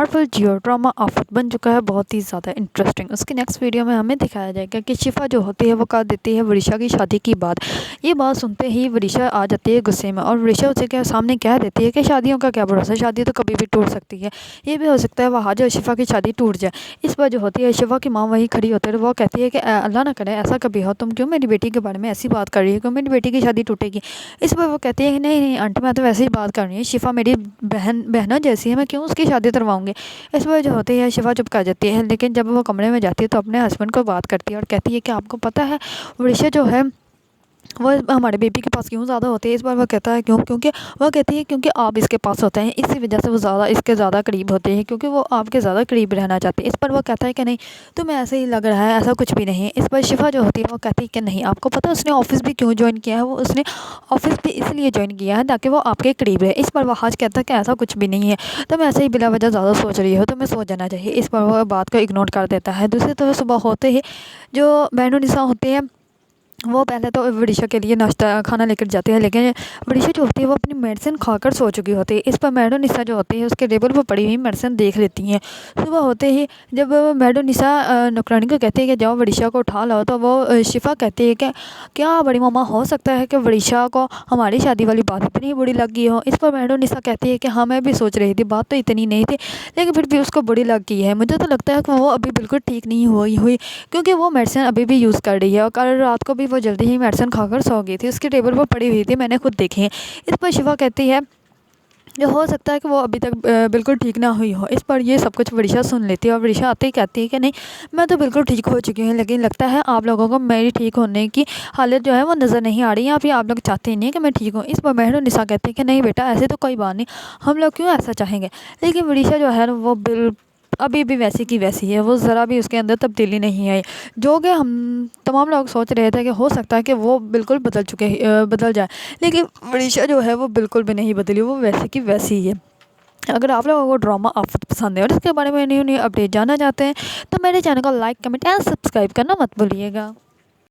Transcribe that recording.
Herbal जियो drama आफत बन चुका है बहुत ही ज़्यादा इंटरेस्टिंग। उसकी नेक्स्ट वीडियो में हमें दिखाया जाएगा कि शिफा जो होती है वो कर देती है वरिशा की शादी की बात। ये बात सुनते ही वरिशा आ जाती है गुस्से में और वरिशा उसे क्या सामने कह देती है कि शादियों का क्या भरोसा, शादी तो कभी भी टूट सकती है। ये भी हो सकता है वहाँ जो शिफा की शादी टूट जाए। इस पर जो होती है शिफा की माँ वहीं खड़ी होती है, वो कहती है कि अल्लाह ना करे ऐसा कभी हो, तुम क्यों मेरी बेटी के बारे में ऐसी बात कर रही है, क्यों मेरी बेटी की शादी टूटेगी। इस पर वो कहती है कि नहीं नहीं आंटी, मैं तो वैसे ही बात कर रही हूँ, शिफा मेरी बहनों जैसी है, मैं क्यों उसकी शादी करवाऊंगी। इस पर जो होती है शिफा चुप कर जाती है, लेकिन जब वो कमरे में जाती है तो अपने हस्बैंड को बात करती है और कहती है कि आपको पता है वरिशा जो है वो हमारे बेबी के पास क्यों ज़्यादा होते हैं। इस बार वो कहता है क्यों, क्योंकि वो कहती है क्योंकि आप इसके पास होते हैं, इसी वजह से वो ज़्यादा इसके ज़्यादा करीब होते हैं, क्योंकि वो आपके ज़्यादा करीब रहना चाहते हैं। इस पर वो कहता है कि नहीं तुम्हें ऐसे ही लग रहा है, ऐसा कुछ भी नहीं है। इस पर शिफा जो होती है वो कहती है कि नहीं, आपको पता है उसने ऑफिस भी क्यों ज्वाइन किया है, वो उसने ऑफिस भी इसलिए ज्वाइन किया है ताकि वो आपके करीब रहे। इस पर वो आज कहता है कि ऐसा कुछ भी नहीं है, तुम ऐसे ही बिला वजह ज़्यादा सोच रही हो, तुम्हें सोच जाना चाहिए। इस पर वो बात को इग्नोर कर देता है। दूसरी तरफ सुबह होते ही जो बहनों होती है वो पहले तो वरिशा के लिए नाश्ता खाना लेकर जाती है, लेकिन वरिशा जो होती है वो अपनी मेडिसिन खाकर सो चुकी होती है। इस पर मैडोनिसा जो होती है उसके टेबल पर पड़ी हुई मेडिसिन देख लेती हैं। सुबह होते ही जब मैडोनिसा नौकरानी को कहती है कि जाओ वरिशा को उठा लाओ, तो वो शिफा कहती है कि क्या बड़ी मामा हो सकता है कि वरिशा को हमारी शादी वाली बात इतनी बुरी लग गई हो। इस पर मैडोनिसा कहती है कि हाँ मैं भी सोच रही थी, बात तो इतनी नहीं थी लेकिन फिर भी उसको बुरी लग गई है। मुझे तो लगता है कि वो अभी बिल्कुल ठीक नहीं हुई क्योंकि वो मेडिसिन अभी भी यूज़ कर रही है और कल रात को भी वो जल्दी ही मेडिसिन खाकर सो गई थी, उसके टेबल पर पड़ी हुई थी, मैंने खुद देखी है। इस पर शिवा कहती है कि हो सकता है कि वो अभी तक बिल्कुल ठीक ना हुई हो। इस पर ये सब कुछ वरिशा सुन लेती है और वरिशा आते ही कहती है कि नहीं मैं तो बिल्कुल ठीक हो चुकी हूँ, लेकिन लगता है आप लोगों को मेरी ठीक होने की हालत जो है वो नज़र नहीं आ रही, या फिर आप लोग चाहते ही नहीं कि मैं ठीक हूँ। इस पर मैडोनिसा कहती है कि नहीं बेटा ऐसे तो कोई बात नहीं, हम लोग क्यों ऐसा चाहेंगे। लेकिन वरिशा जो है वो अभी भी वैसी की वैसी है, वो ज़रा भी उसके अंदर तब्दीली नहीं आई। जो कि हम तमाम लोग सोच रहे थे कि हो सकता है कि वो बिल्कुल बदल जाए, लेकिन वरिशा जो है वो बिल्कुल भी नहीं बदली, वो वैसी की वैसी ही है। अगर आप लोगों को ड्रामा आफत पसंद है और इसके बारे में न्यू न्यू अपडेट जानना चाहते हैं तो मेरे चैनल को लाइक कमेंट एंड सब्सक्राइब करना मत भूलिएगा।